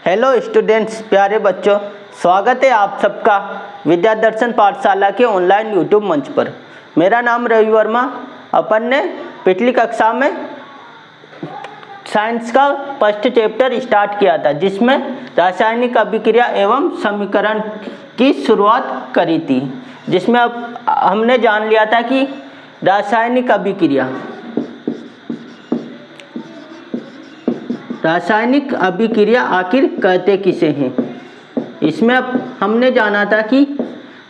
Hello students, प्यारे बच्चों, स्वागत है आप सबका विद्या दर्शन पाठशाला के ऑनलाइन यूट्यूब मंच पर। मेरा नाम रवि वर्मा। अपन ने पिछली कक्षा में साइंस का फर्स्ट चैप्टर स्टार्ट किया था, जिसमें रासायनिक अभिक्रिया एवं समीकरण की शुरुआत करी थी, जिसमें अब हमने जान लिया था कि रासायनिक अभिक्रिया आखिर कहते किसे हैं। इसमें अब हमने जाना था कि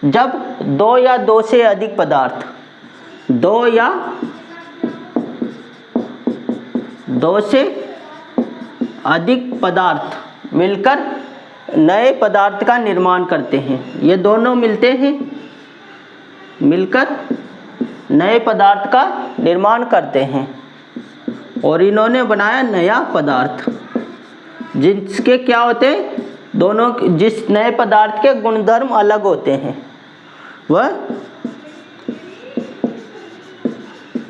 जब दो या दो से अधिक पदार्थ मिलकर नए पदार्थ का निर्माण करते हैं। ये दोनों मिलकर नए पदार्थ का निर्माण करते हैं और इन्होंने बनाया नया पदार्थ, जिसके क्या होते हैं, दोनों जिस नए पदार्थ के गुणधर्म अलग होते हैं, वह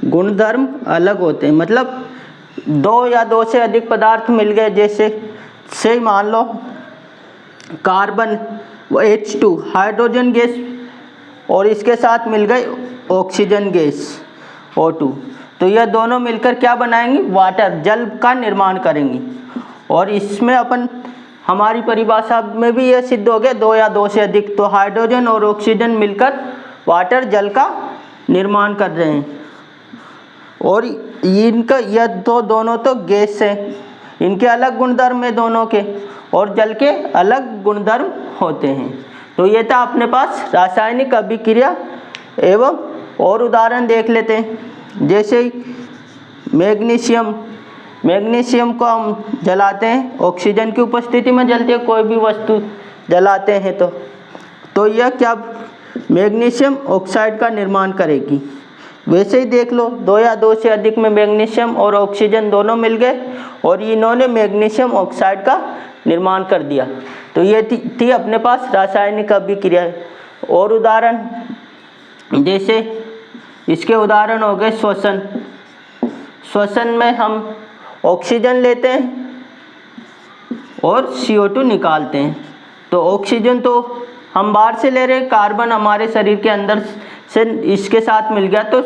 गुणधर्म अलग होते हैं। मतलब दो या दो से अधिक पदार्थ मिल गए, जैसे मान low carbon H2 hydrogen gas और इसके साथ मिल गई ऑक्सीजन गैस O2, तो यह दोनों मिलकर क्या बनाएंगी, वाटर, जल का निर्माण करेंगी। और इसमें अपन हमारी परिभाषा में भी यह सिद्ध हो गया, दो या दो से अधिक, तो हाइड्रोजन और ऑक्सीजन मिलकर वाटर, जल का निर्माण कर रहे हैं। और यह दोनों तो गैस है, इनके अलग गुणधर्म है दोनों के, और जल के अलग गुणधर्म होते हैं। तो ये था अपने पास रासायनिक अभिक्रिया एवं और उदाहरण देख लेते हैं। जैसे मैग्नीशियम को हम जलाते हैं, ऑक्सीजन की उपस्थिति में जलती है, कोई भी वस्तु जलाते हैं तो यह क्या मैग्नीशियम ऑक्साइड का निर्माण करेगी। वैसे ही देख लो, दो या दो से अधिक में मैग्नीशियम और ऑक्सीजन दोनों मिल गए और इन्होंने मैग्नीशियम ऑक्साइड का निर्माण कर दिया। तो ये थी अपने पास रासायनिक अभिक्रिया। और उदाहरण, जैसे इसके उदाहरण हो गए श्वसन में हम ऑक्सीजन लेते हैं और CO2 निकालते हैं। तो ऑक्सीजन तो हम बाहर से ले रहे हैं, कार्बन हमारे शरीर के अंदर से इसके साथ मिल गया तो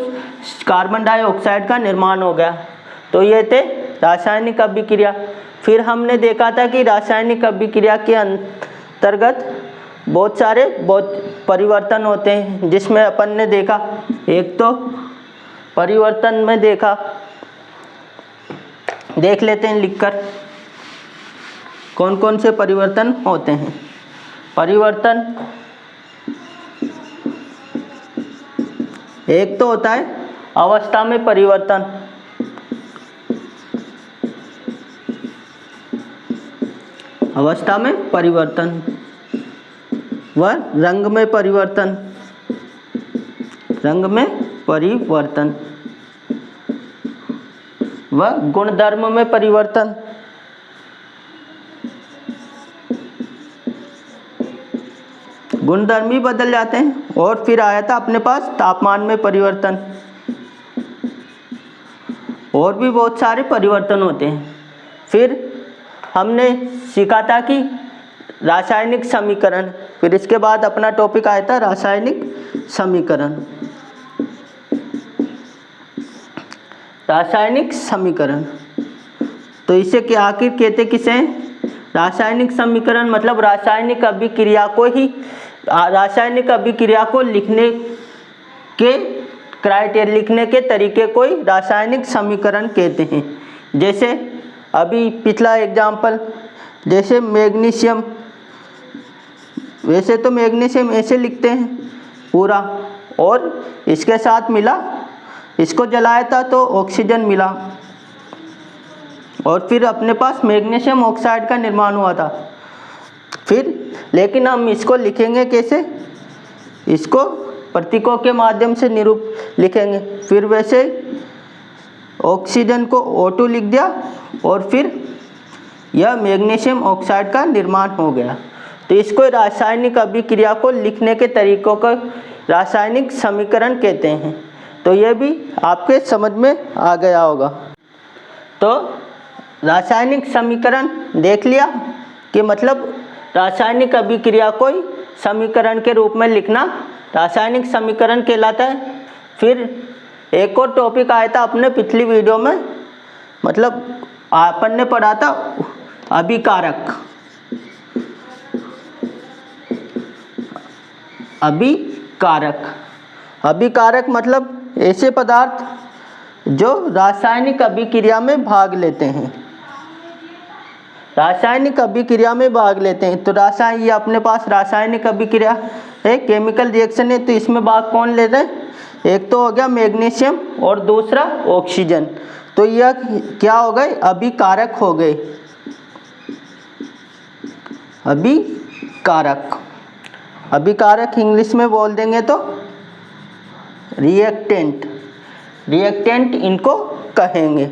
कार्बन डाइऑक्साइड का निर्माण हो गया। तो ये थे रासायनिक अभिक्रिया। फिर हमने देखा था कि रासायनिक अभिक्रिया के अंतर्गत बहुत परिवर्तन होते हैं, जिसमें अपन ने देखा, एक तो परिवर्तन में देख लेते हैं लिखकर कौन कौन से परिवर्तन होते हैं। परिवर्तन एक तो होता है अवस्था में परिवर्तन, व रंग में परिवर्तन, व गुणधर्म में परिवर्तन, गुणधर्म ही बदल जाते हैं। और फिर आया था अपने पास तापमान में परिवर्तन। और भी बहुत सारे परिवर्तन होते हैं। फिर हमने सीखा था कि रासायनिक समीकरण, फिर इसके बाद अपना टॉपिक आया था रासायनिक समीकरण। तो इसे क्या आखिर कहते किसे हैं? रासायनिक समीकरण मतलब रासायनिक अभिक्रिया को लिखने के तरीके को ही रासायनिक समीकरण कहते हैं। जैसे अभी पिछला एग्जाम्पल, जैसे मैग्नीशियम, वैसे तो मैग्नीशियम ऐसे लिखते हैं पूरा, और इसके साथ मिला, इसको जलाया था तो ऑक्सीजन मिला, और फिर अपने पास मैग्नीशियम ऑक्साइड का निर्माण हुआ था। फिर लेकिन हम इसको लिखेंगे कैसे? इसको प्रतीकों के माध्यम से लिखेंगे। फिर वैसे ऑक्सीजन को O2 लिख दिया और फिर यह मैग्नीशियम ऑक्साइड का निर्माण हो गया। तो इसको रासायनिक अभिक्रिया को लिखने के तरीकों को रासायनिक समीकरण कहते हैं। तो यह भी आपके समझ में आ गया होगा। तो रासायनिक समीकरण देख लिया, कि मतलब रासायनिक अभिक्रिया को समीकरण के रूप में लिखना रासायनिक समीकरण कहलाता है। फिर एक और टॉपिक आया था अपने पिछली वीडियो में, मतलब अपन ने पढ़ा था अभिकारक। अभिकारक मतलब ऐसे पदार्थ जो रासायनिक अभिक्रिया में भाग लेते हैं। रासायनिक अभिक्रिया में भाग लेते हैं तो ये अपने पास रासायनिक अभिक्रिया है, केमिकल रिएक्शन है, तो इसमें भाग कौन ले रहे हैं? एक तो हो गया मैग्नीशियम और दूसरा ऑक्सीजन, तो यह क्या हो गए? अभिकारक हो गए। अभिकारक इंग्लिश में बोल देंगे तो रिएक्टेंट इनको कहेंगे।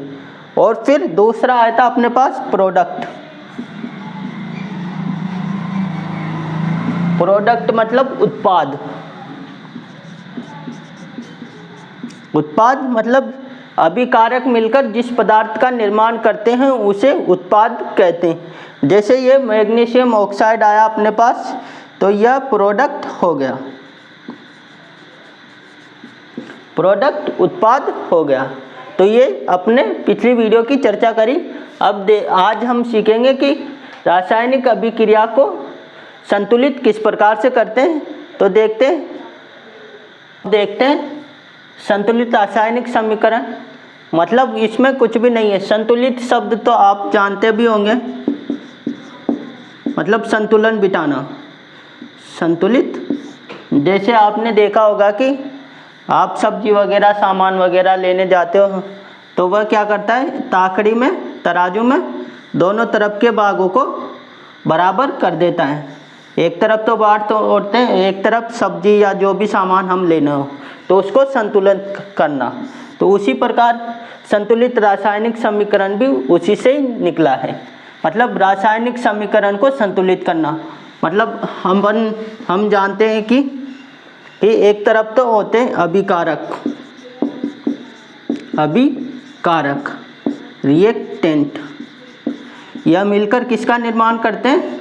और फिर दूसरा आया था अपने पास प्रोडक्ट मतलब उत्पाद मतलब अभिकारक मिलकर जिस पदार्थ का निर्माण करते हैं उसे उत्पाद कहते हैं। जैसे ये मैग्नीशियम ऑक्साइड आया अपने पास, तो यह प्रोडक्ट हो गया, उत्पाद हो गया। तो ये अपने पिछली वीडियो की चर्चा करी। अब आज हम सीखेंगे कि रासायनिक अभिक्रिया को संतुलित किस प्रकार से करते हैं। तो देखते हैं संतुलित रासायनिक समीकरण, मतलब इसमें कुछ भी नहीं है। संतुलित शब्द तो आप जानते भी होंगे, मतलब संतुलन बिठाना। संतुलित, जैसे आपने देखा होगा कि आप सब्जी वगैरह सामान वगैरह लेने जाते हो तो वह क्या करता है? ताकड़ी में, तराजू में दोनों तरफ के भागों को बराबर कर देता है। एक तरफ तो बांट तोड़ते हैं, एक तरफ सब्जी या जो भी सामान हम लेना हो तो उसको संतुलन करना। तो उसी प्रकार संतुलित रासायनिक समीकरण भी उसी से ही निकला है, मतलब रासायनिक समीकरण को संतुलित करना। मतलब हम जानते हैं कि एक तरफ तो होते हैं अभिकारक रिएक्टेंट, यह मिलकर किसका निर्माण करते हैं?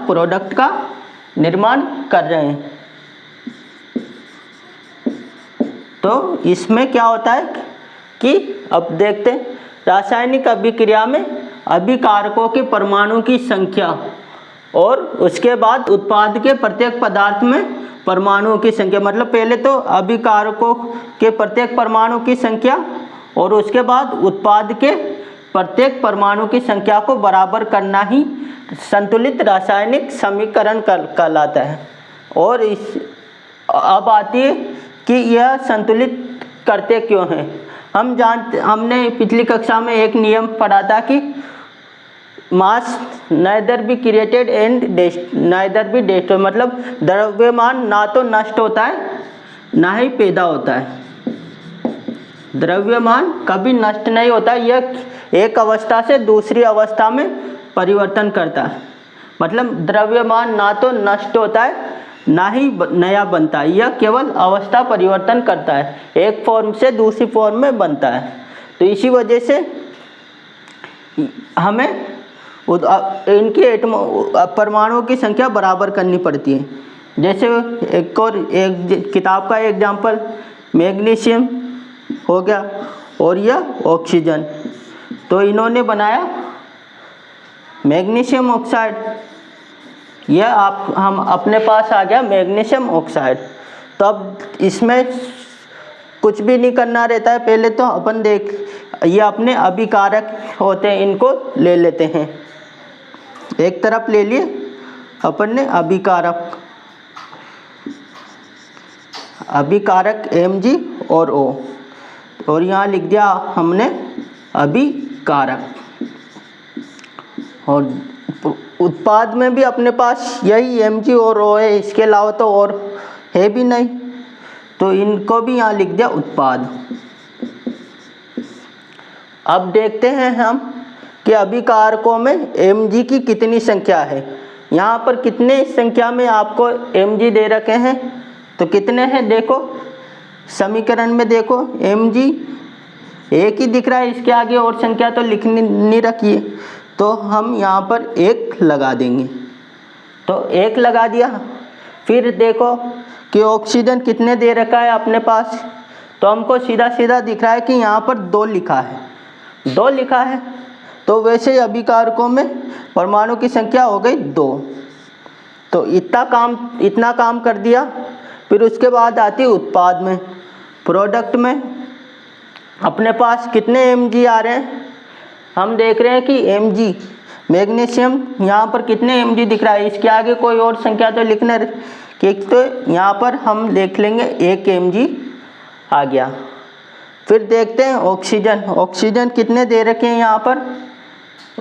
प्रोडक्ट का निर्माण कर रहे हैं। तो इसमें क्या होता है कि अब देखते हैं रासायनिक अभिक्रिया में अभिकारकों के परमाणु की संख्या और उसके बाद उत्पाद के प्रत्येक पदार्थ में परमाणुओं की संख्या, मतलब पहले तो अभिकारकों के प्रत्येक परमाणु की संख्या और उसके बाद उत्पाद के प्रत्येक परमाणु की संख्या को बराबर करना ही संतुलित रासायनिक समीकरण कहलाता है। और अब आती है कि यह संतुलित करते क्यों हैं। हमने पिछली कक्षा में एक नियम पढ़ा था कि mass neither be created and neither be destroyed, मतलब द्रव्यमान ना तो नष्ट होता है ना ही पैदा होता है। द्रव्यमान कभी नष्ट नहीं होता, यह एक अवस्था से दूसरी अवस्था में परिवर्तन करता है। मतलब द्रव्यमान ना तो नष्ट होता है ना ही नया बनता है, यह केवल अवस्था परिवर्तन करता है, एक फॉर्म से दूसरी फॉर्म में बनता है। तो इसी वजह से हमें इनकी परमाणुओं की संख्या बराबर करनी पड़ती है। जैसे एक किताब का एग्जाम्पल मैग्नीशियम हो गया और यह ऑक्सीजन, तो इन्होंने बनाया मैग्नीशियम ऑक्साइड, यह हम अपने पास आ गया मैग्नीशियम ऑक्साइड। तो अब इसमें कुछ भी नहीं करना रहता है, पहले तो अपन ये अपने अभिकारक होते हैं, इनको ले लेते हैं। एक तरफ ले लिए अपन ने अभिकारक Mg और O, और यहाँ लिख दिया हमने अभिकारक। और उत्पाद में भी अपने पास यही Mg और O है, इसके अलावा तो और है भी नहीं, तो इनको भी यहाँ लिख दिया उत्पाद। अब देखते हैं हम कि अभिकारकों में Mg की कितनी संख्या है। यहाँ पर कितने संख्या में आपको Mg दे रखे हैं, तो कितने हैं देखो समीकरण में, देखो एक ही दिख रहा है, इसके आगे और संख्या तो लिखनी नहीं रखी है, तो हम यहाँ पर 1 लगा देंगे। तो 1 लगा दिया। फिर देखो कि ऑक्सीजन कितने दे रखा है अपने पास, तो हमको सीधा सीधा दिख रहा है कि यहाँ पर 2 लिखा है, 2 लिखा है। तो वैसे ही अभिकारकों में परमाणु की संख्या हो गई 2। तो इतना काम कर दिया। फिर उसके बाद आती है उत्पाद में, प्रोडक्ट में अपने पास कितने mg आ रहे हैं, हम देख रहे हैं कि mg मैग्नीशियम यहाँ पर कितने mg दिख रहा है, इसके आगे कोई और संख्या तो लिखने कि, तो यहाँ पर हम देख लेंगे 1 mg आ गया। फिर देखते हैं ऑक्सीजन, ऑक्सीजन कितने दे रखे हैं, यहाँ पर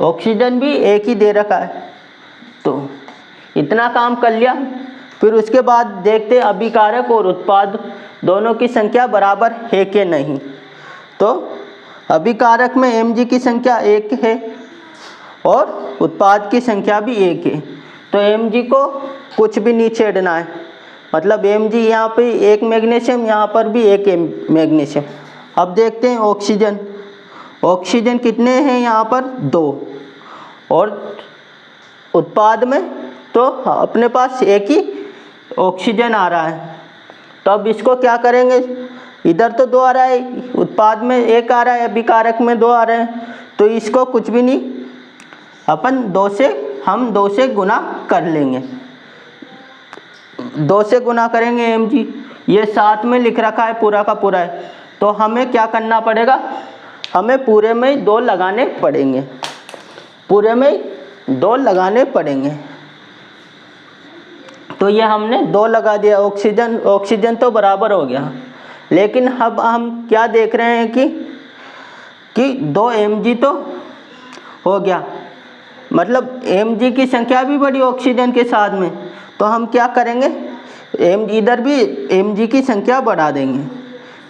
ऑक्सीजन भी 1 ही दे रखा है। तो इतना काम कर लिया। फिर उसके बाद देखते हैं अभिकारक और उत्पाद दोनों की संख्या बराबर है कि नहीं। तो अभिकारक में mg की संख्या 1 है और उत्पाद की संख्या भी 1 है। तो mg को कुछ भी नहीं छेड़ना है, मतलब mg यहाँ पे 1 मैग्नीशियम, यहाँ पर भी 1 मैग्नीशियम। अब देखते हैं ऑक्सीजन, ऑक्सीजन कितने हैं यहाँ पर 2, और उत्पाद में तो अपने पास 1 ही ऑक्सीजन आ रहा है। तो अब इसको क्या करेंगे, इधर तो 2 आ रहा है, उत्पाद में 1 आ रहा है, अभिकारक में 2 आ रहे हैं, तो इसको कुछ भी नहीं, अपन 2 से गुना कर लेंगे, 2 से गुना करेंगे mg। ये साथ में लिख रखा है पूरा का पूरा है, तो हमें क्या करना पड़ेगा, हमें पूरे में 2 लगाने पड़ेंगे, पूरे में 2 लगाने पड़ेंगे। तो ये हमने 2 लगा दिया, ऑक्सीजन तो बराबर हो गया। लेकिन अब हम क्या देख रहे हैं कि 2 mg तो हो गया, मतलब mg की संख्या भी बढ़ी ऑक्सीजन के साथ में। तो हम क्या करेंगे, इधर भी mg की संख्या बढ़ा देंगे।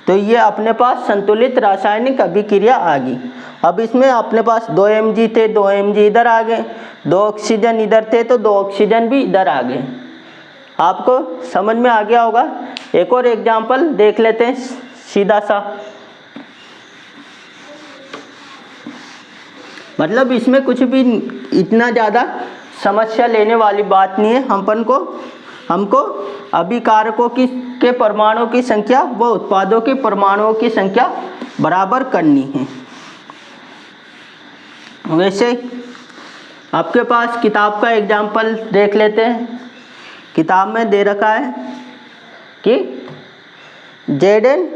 तो ये अपने पास संतुलित रासायनिक अभिक्रिया आ गई। अब इसमें अपने पास 2 mg थे, 2 mg इधर आ गए, 2 ऑक्सीजन इधर थे, तो 2 ऑक्सीजन भी इधर आ गए। आपको समझ में आ गया होगा। एक और एग्जाम्पल देख लेते हैं सीधा सा, मतलब इसमें कुछ भी इतना ज़्यादा समस्या लेने वाली बात नहीं है। हमको अभिकारकों के परमाणुओं की संख्या व उत्पादों के परमाणुओं की संख्या बराबर करनी है। वैसे आपके पास किताब का एग्जाम्पल देख लेते हैं। किताब में दे रखा है कि Zn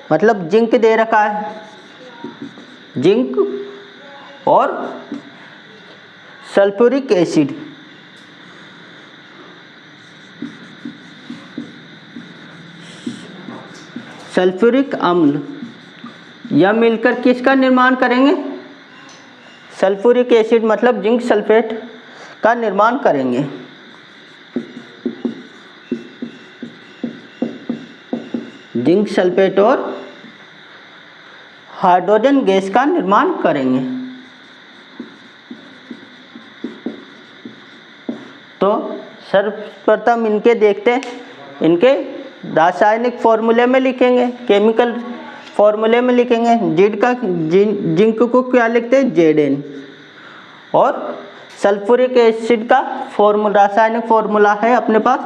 मतलब जिंक दे रखा है, जिंक और सल्फ्यूरिक एसिड, सल्फ्यूरिक अम्ल, यह मिलकर किसका निर्माण करेंगे, सल्फ्यूरिक एसिड मतलब जिंक सल्फेट का निर्माण करेंगे। जिंक सल्फेट और हाइड्रोजन गैस का निर्माण करेंगे। तो सर्वप्रथम इनके देखते हैं, इनके रासायनिक फॉर्मूले में लिखेंगे, केमिकल फॉर्मूले में लिखेंगे। जिंक को क्या लिखते हैं, Zn, और सल्फ्यूरिक एसिड का रासायनिक फॉर्मूला है अपने पास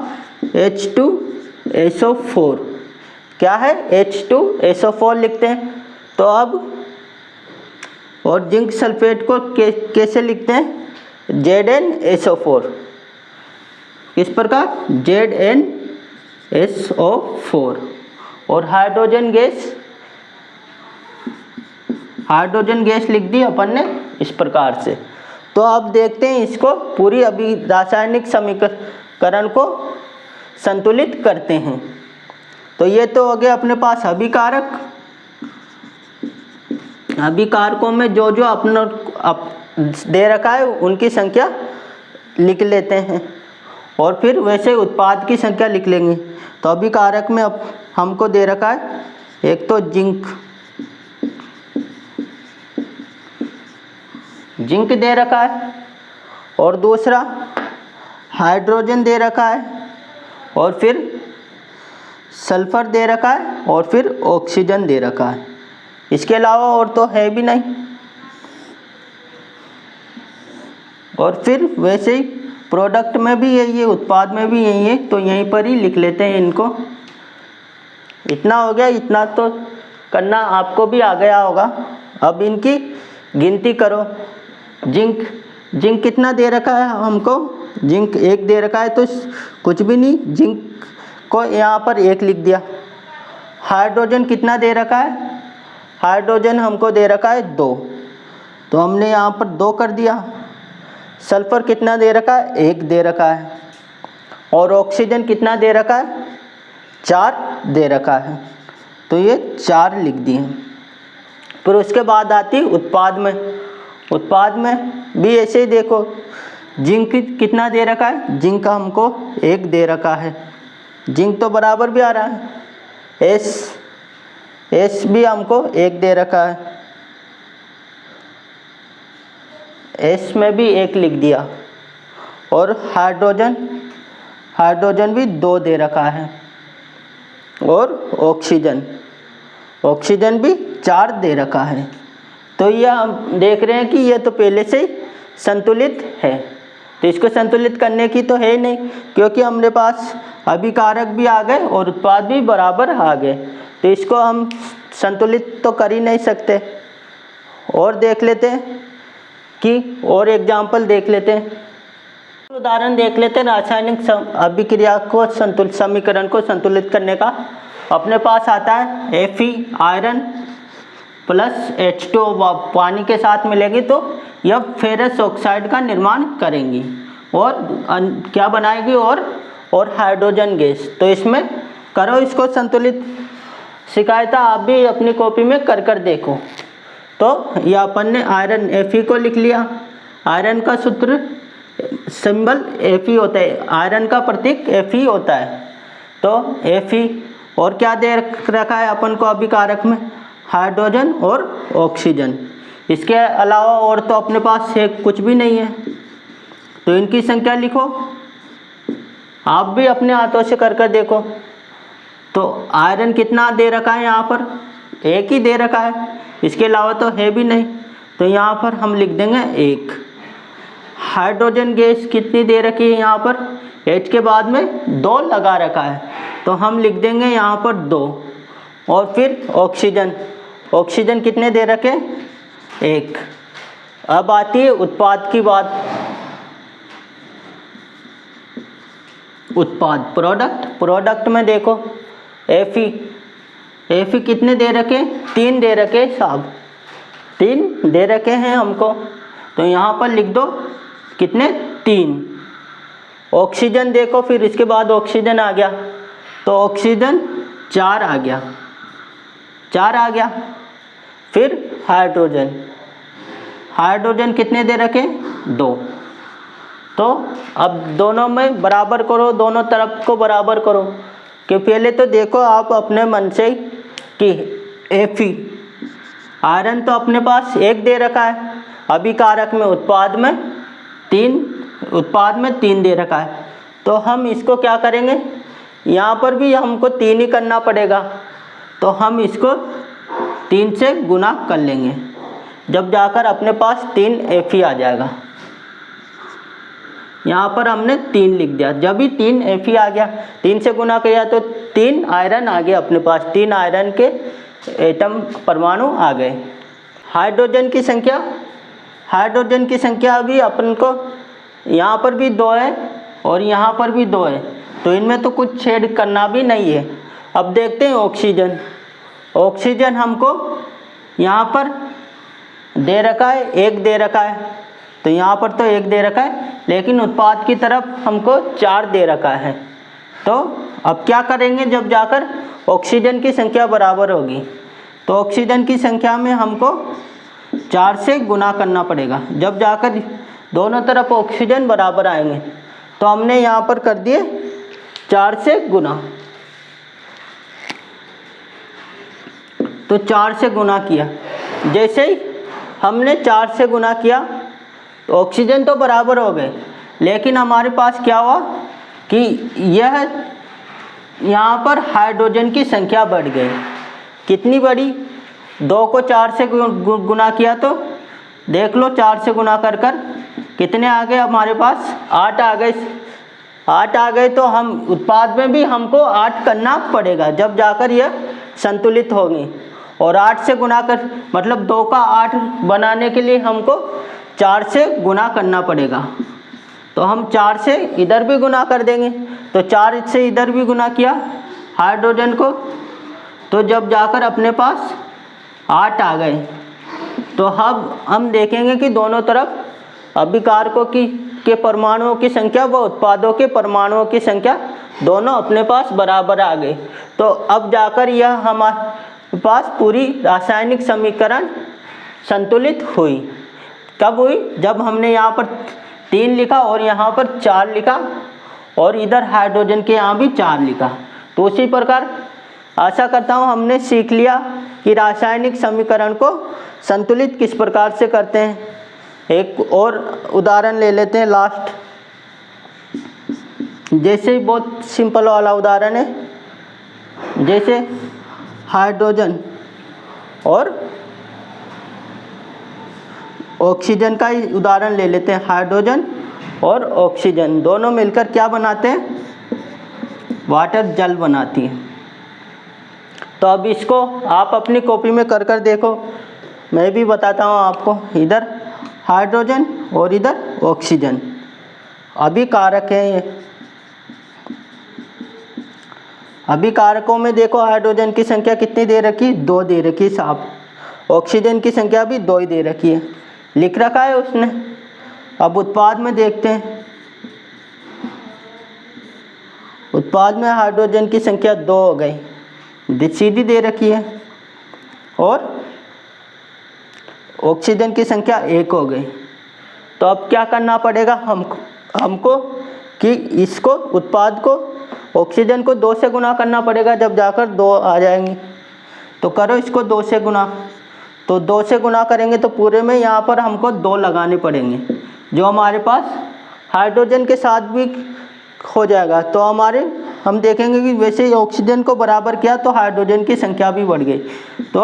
H2SO4। क्या है, H2SO4 लिखते हैं। तो अब और जिंक सल्फेट को कैसे लिखते हैं, ZnSO4। किस प्रकार, ZnSO4। और हाइड्रोजन गैस लिख दी अपन ने इस प्रकार से। तो अब देखते हैं इसको पूरी अभी रासायनिक समीकरण को संतुलित करते हैं। तो ये तो हो गया अपने पास अभिकारक। अभिकारकों में जो अपना दे रखा है उनकी संख्या लिख लेते हैं, और फिर वैसे उत्पाद की संख्या लिख लेंगे। तो अभिकारक में अब हमको दे रखा है, एक तो जिंक दे रखा है, और दूसरा हाइड्रोजन दे रखा है, और फिर सल्फर दे रखा है, और फिर ऑक्सीजन दे रखा है। इसके अलावा और तो है भी नहीं। और फिर वैसे ही प्रोडक्ट में भी यही है, उत्पाद में भी यही है, तो यहीं पर ही लिख लेते हैं इनको। इतना हो गया, इतना तो करना आपको भी आ गया होगा। अब इनकी गिनती करो। जिंक कितना दे रखा है हमको, जिंक 1 दे रखा है, तो कुछ भी नहीं, जिंक को यहाँ पर 1 लिख दिया। हाइड्रोजन कितना दे रखा है, हाइड्रोजन हमको दे रखा है 2, तो हमने यहाँ पर 2 कर दिया। सल्फ़र कितना दे रखा है, 1 दे रखा है। और ऑक्सीजन कितना दे रखा है, 4 दे रखा है, तो ये 4 लिख दिए। फिर उसके बाद आती है उत्पाद में। उत्पाद में भी ऐसे ही देखो, जिंक कितना दे रखा है, जिंक हमको 1 दे रखा है, जिंक तो बराबर भी आ रहा है। एस भी हमको 1 दे रखा है, एस में भी 1 लिख दिया। और हाइड्रोजन भी 2 दे रखा है। और ऑक्सीजन भी 4 दे रखा है। तो ये हम देख रहे हैं कि ये तो पहले से ही संतुलित है, तो इसको संतुलित करने की तो है ही नहीं, क्योंकि हमारे पास अभिकारक भी आ गए और उत्पाद भी बराबर आ गए, तो इसको हम संतुलित तो कर ही नहीं सकते। और देख लेते हैं कि और एग्जाम्पल देख लेते हैं, उदाहरण देख लेते हैं रासायनिक अभिक्रिया को समीकरण को संतुलित करने का। अपने पास आता है Fe आयरन प्लस H2 पानी के साथ मिलेगी तो यह फेरस ऑक्साइड का निर्माण करेंगी और क्या बनाएगी, और हाइड्रोजन गैस। तो इसमें करो इसको संतुलित, शिकायत आप भी अपनी कॉपी में कर देखो। तो यह अपन ने आयरन Fe को लिख लिया। आयरन का सूत्र सिंबल Fe होता है, आयरन का प्रतीक Fe होता है, तो Fe। और क्या दे रखा है अपन को अभिकारक में, हाइड्रोजन और ऑक्सीजन। इसके अलावा और तो अपने पास है कुछ भी नहीं है, तो इनकी संख्या लिखो। आप भी अपने हाथों से कर देखो। तो आयरन कितना दे रखा है, यहाँ पर 1 ही दे रखा है, इसके अलावा तो है भी नहीं, तो यहाँ पर हम लिख देंगे 1। हाइड्रोजन गैस कितनी दे रखी है, यहाँ पर H के बाद में 2 लगा रखा है, तो हम लिख देंगे यहाँ पर 2। और फिर ऑक्सीजन कितने दे रखे, 1। अब आती है उत्पाद की बात। उत्पाद प्रोडक्ट में देखो Fe कितने दे रखे, 3 दे रखे साहब, 3 दे रखे हैं हमको, तो यहाँ पर लिख दो कितने, 3। ऑक्सीजन देखो, फिर इसके बाद ऑक्सीजन आ गया, तो ऑक्सीजन 4 आ गया। फिर हाइड्रोजन कितने दे रखे, 2। तो अब दोनों में बराबर करो, दोनों तरफ को बराबर करो। कि पहले तो देखो आप अपने मन से कि Fe आयरन तो अपने पास 1 दे रखा है, अभिकारक में उत्पाद में 3 दे रखा है, तो हम इसको क्या करेंगे, यहाँ पर भी हमको 3 ही करना पड़ेगा, तो हम इसको 3 से गुना कर लेंगे, जब जाकर अपने पास 3 Fe आ जाएगा। यहाँ पर हमने 3 लिख दिया, जब भी 3 Fe आ गया, 3 से गुना किया तो 3 आयरन आ गया अपने पास, 3 आयरन के एटम परमाणु आ गए। हाइड्रोजन की संख्या भी अपन को यहाँ पर भी 2 है और यहाँ पर भी 2 है, तो इनमें तो कुछ छेद करना भी नहीं है। अब देखते हैं ऑक्सीजन हमको यहाँ पर दे रखा है, 1 दे रखा है, तो यहाँ पर तो 1 दे रखा है, लेकिन उत्पाद की तरफ हमको 4 दे रखा है। तो अब क्या करेंगे, जब जाकर ऑक्सीजन की संख्या बराबर होगी, तो ऑक्सीजन की संख्या में हमको 4 से गुना करना पड़ेगा, जब जाकर दोनों तरफ ऑक्सीजन बराबर आएंगे। तो हमने यहाँ पर कर दिए 4 से गुना, तो 4 से गुना किया। जैसे ही हमने 4 से गुना किया तो ऑक्सीजन तो बराबर हो गए, लेकिन हमारे पास क्या हुआ कि यह यहाँ पर हाइड्रोजन की संख्या बढ़ गई। कितनी बढ़ी, 2 को 4 से गुना किया तो देख लो 4 से गुना कर कितने आ गए हमारे पास, 8 आ गए। 8 आ गए तो हम उत्पाद में भी हमको 8 करना पड़ेगा जब जाकर यह संतुलित होंगी। और 8 से गुना कर मतलब 2 का 8 बनाने के लिए हमको 4 से गुना करना पड़ेगा। तो हम 4 से इधर भी गुना कर देंगे, तो 4 से इधर भी गुना किया हाइड्रोजन को, तो जब जाकर अपने पास 8 आ गए। तो अब हम देखेंगे कि दोनों तरफ अभिकारकों के परमाणुओं की संख्या व उत्पादों के परमाणुओं की संख्या दोनों अपने पास बराबर आ गए। तो अब जाकर यह हमारे पास पूरी रासायनिक समीकरण संतुलित हुई। कब हुई? जब हमने यहाँ पर 3 लिखा और यहाँ पर 4 लिखा और इधर हाइड्रोजन के यहाँ भी 4 लिखा। तो उसी प्रकार आशा करता हूँ हमने सीख लिया कि रासायनिक समीकरण को संतुलित किस प्रकार से करते हैं। एक और उदाहरण ले लेते हैं लास्ट, जैसे बहुत सिंपल वाला उदाहरण है, जैसे हाइड्रोजन और ऑक्सीजन का ही उदाहरण ले लेते हैं। हाइड्रोजन और ऑक्सीजन दोनों मिलकर क्या बनाते हैं? वाटर, जल बनाती है। तो अब इसको आप अपनी कॉपी में कर देखो, मैं भी बताता हूँ आपको। इधर हाइड्रोजन और इधर ऑक्सीजन अभिकारक है ये। अभिकारकों में देखो हाइड्रोजन की संख्या कितनी दे रखी? 2 दे रखी साहब। ऑक्सीजन की संख्या भी 2 ही दे रखी है, लिख रखा है उसने। अब उत्पाद में देखते हैं। उत्पाद में हाइड्रोजन की संख्या 2 हो गई, सीधी दे रखी है, और ऑक्सीजन की संख्या 1 हो गई। तो अब क्या करना पड़ेगा हमको कि इसको उत्पाद को ऑक्सीजन को 2 से गुना करना पड़ेगा, जब जाकर 2 आ जाएंगी। तो करो इसको 2 से गुना। तो 2 से गुना करेंगे तो पूरे में यहाँ पर हमको 2 लगाने पड़ेंगे, जो हमारे पास हाइड्रोजन के साथ भी हो जाएगा। तो हम देखेंगे कि वैसे ही ऑक्सीजन को बराबर किया तो हाइड्रोजन की संख्या भी बढ़ गई। तो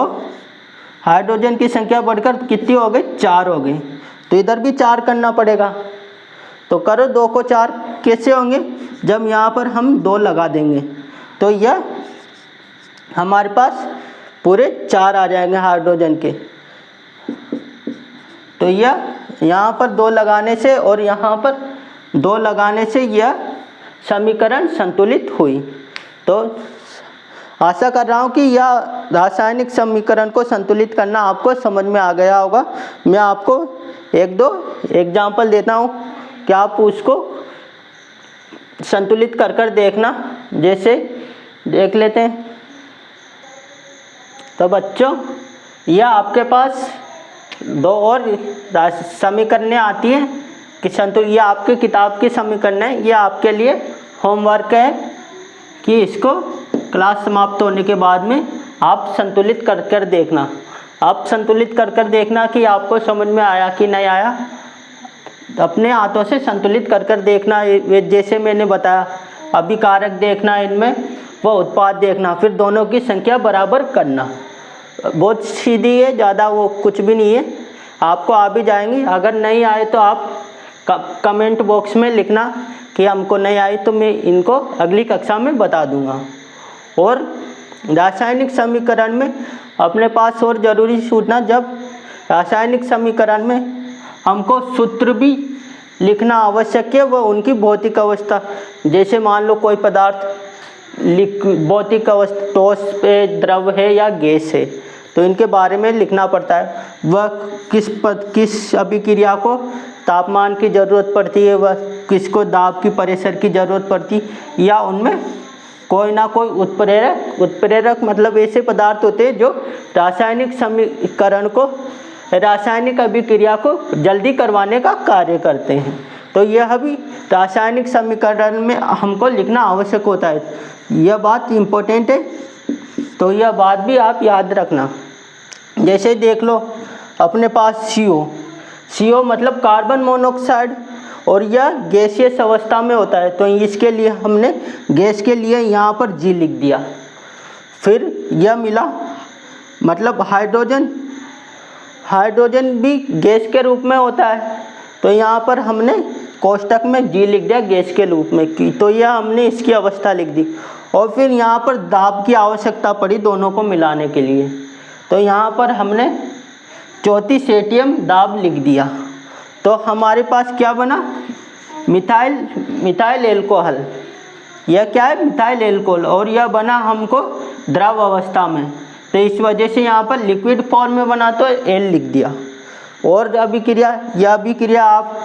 हाइड्रोजन की संख्या बढ़कर कितनी हो गई? 4 हो गई। तो इधर भी 4 करना पड़ेगा। तो करो 2 को 4 कैसे होंगे? जब यहाँ पर हम 2 लगा देंगे तो यह हमारे पास पूरे 4 आ जाएंगे हाइड्रोजन के। तो यह यहाँ पर 2 लगाने से और यहाँ पर 2 लगाने से यह समीकरण संतुलित हुई। तो आशा कर रहा हूँ कि यह रासायनिक समीकरण को संतुलित करना आपको समझ में आ गया होगा। मैं आपको 1-2 एग्जाम्पल देता हूँ कि आप उसको संतुलित कर देखना। जैसे देख लेते हैं। तो बच्चों, यह आपके पास 2 और समीकरणें आती हैं कि संतुलित, यह आपकी किताब की समीकरण है। यह आपके लिए होमवर्क है कि इसको क्लास समाप्त होने के बाद में आप संतुलित कर देखना। आप संतुलित कर देखना कि आपको समझ में आया कि नहीं आया। अपने हाथों से संतुलित कर देखना। जैसे मैंने बताया, अभिकारक देखना इनमें, वो उत्पाद देखना, फिर दोनों की संख्या बराबर करना। बहुत सीधी है, ज़्यादा वो कुछ भी नहीं है, आपको आ भी जाएंगी। अगर नहीं आए तो आप कमेंट बॉक्स में लिखना कि हमको नहीं आई, तो मैं इनको अगली कक्षा में बता दूंगा। और रासायनिक समीकरण में अपने पास और ज़रूरी सूचना, जब रासायनिक समीकरण में हमको सूत्र भी लिखना आवश्यक है, वह उनकी भौतिक अवस्था। जैसे मान लो कोई पदार्थ भौतिक अवस्था ठोस है, द्रव है या गैस है, तो इनके बारे में लिखना पड़ता है। वह किस अभिक्रिया को तापमान की ज़रूरत पड़ती है, वह किसको दाब की प्रेशर की ज़रूरत पड़ती, या उनमें कोई ना कोई उत्प्रेरक मतलब ऐसे पदार्थ होते हैं जो रासायनिक समीकरण को, रासायनिक अभिक्रिया को जल्दी करवाने का कार्य करते हैं। तो यह भी रासायनिक समीकरण में हमको लिखना आवश्यक होता है। यह बात इम्पोर्टेंट है, तो यह बात भी आप याद रखना। जैसे देख लो अपने पास CO मतलब कार्बन मोनोऑक्साइड, और यह गैसियस अवस्था में होता है। तो इसके लिए हमने गैस के लिए यहाँ पर G लिख दिया। फिर यह मिला मतलब हाइड्रोजन भी गैस के रूप में होता है, तो यहाँ पर हमने कोष्टक में G लिख दिया गैस के रूप में की, तो यह हमने इसकी अवस्था लिख दी। और फिर यहाँ पर दाब की आवश्यकता पड़ी दोनों को मिलाने के लिए, तो यहाँ पर हमने 34 एटीएम दाब लिख दिया। तो हमारे पास क्या बना, मिथाइल एल्कोहल। यह क्या है, मिथाइल एल्कोहल, और यह बना हमको द्रव अवस्था में, तो इस वजह से यहाँ पर लिक्विड फॉर्म में बना तो एल लिख दिया। और अभिक्रिया, यह अभिक्रिया आप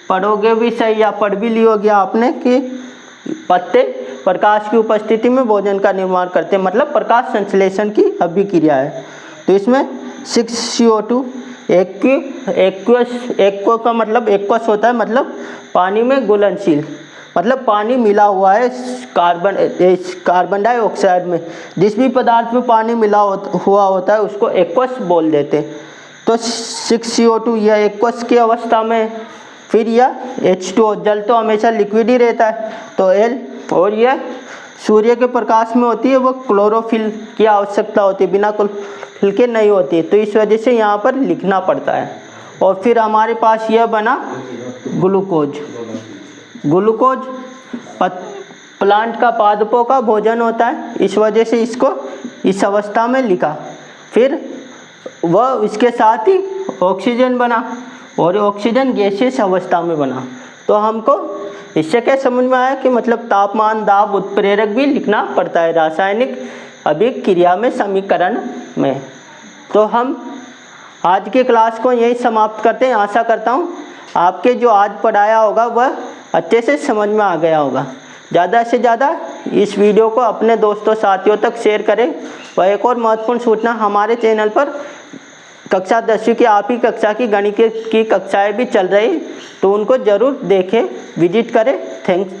पढ़ोगे भी सही या पढ़ भी ली होगी आपने कि पत्ते प्रकाश की उपस्थिति में भोजन का निर्माण करते हैं, मतलब प्रकाश संश्लेषण की अभिक्रिया है। तो इसमें 6CO2 एक्वस का मतलब एक्वस होता है, मतलब पानी में घुलनशील, मतलब पानी मिला हुआ है कार्बन डाइऑक्साइड में। जिस भी पदार्थ में पानी मिला हुआ होता है उसको एक्वस बोल देते हैं। तो 6CO2 यह एक्वस की अवस्था में, फिर यह H2O, जल तो हमेशा लिक्विड ही रहता है, तो L, और यह सूर्य के प्रकाश में होती है, वो क्लोरोफिल की आवश्यकता होती है, बिना क्लोरोफिल के नहीं होती है, तो इस वजह से यहाँ पर लिखना पड़ता है। और फिर हमारे पास यह बना ग्लूकोज। ग्लूकोज प्लांट का पादपों का भोजन होता है, इस वजह से इसको इस अवस्था में लिखा। फिर वह इसके साथ ही ऑक्सीजन बना, और ऑक्सीजन गैसियस अवस्था में बना। तो हमको इससे क्या समझ में आया कि मतलब तापमान, दाब, उत्प्रेरक भी लिखना पड़ता है रासायनिक अभिक्रिया में, समीकरण में। तो हम आज की क्लास को यही समाप्त करते हैं। आशा करता हूँ आपके जो आज पढ़ाया होगा वह अच्छे से समझ में आ गया होगा। ज़्यादा से ज़्यादा इस वीडियो को अपने दोस्तों साथियों तक शेयर करें। वह एक और महत्वपूर्ण सूचना, हमारे चैनल पर कक्षा 10वीं की आप ही कक्षा की गणित की कक्षाएं भी चल रही, तो उनको ज़रूर देखें, विजिट करें। थैंक्स।